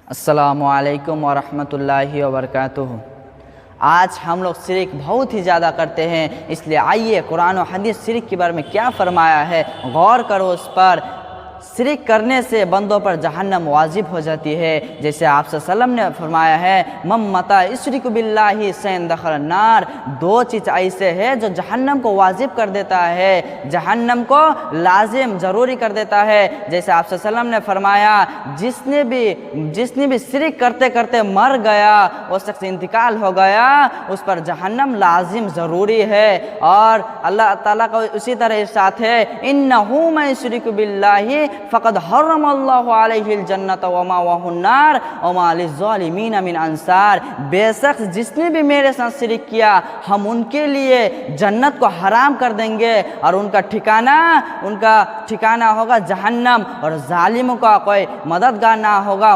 السلام علیکم ورحمۃ اللہ وبرکاتہ۔ آج ہم لوگ شرک بہت ہی زیادہ کرتے ہیں، اس لیے آئیے قرآن و حدیث شرک کے بارے میں کیا فرمایا ہے غور کرو اس پر۔ شرک کرنے سے بندوں پر جہنم واجب ہو جاتی ہے، جیسے آپ صلی اللہ علیہ وسلم نے فرمایا ہے من متى یشرک باللہ شیئا دخل النار۔ دو چیز ایسے ہیں جو جہنم کو واجب کر دیتا ہے، جہنم کو لازم ضروری کر دیتا ہے۔ جیسے آپ صلی اللہ علیہ وسلم نے فرمایا جس نے بھی شرک کرتے کرتے مر گیا، وہ شخص انتقال ہو گیا، اس پر جہنم لازم ضروری ہے۔ اور اللہ تعالیٰ کا اسی طرح ارشاد ہے انہ من یشرک باللہ فقد حرم اللہ علیہ الجنۃ ومأواہ النار وما للظالمین من انصار۔ بے شک جس نے بھی میرے ساتھ شرک کیا، ہم ان کے لیے جنت کو حرام کر دیں گے اور ان کا ٹھکانہ ہوگا جہنم، اور ظالموں کا کوئی مددگار نہ ہوگا۔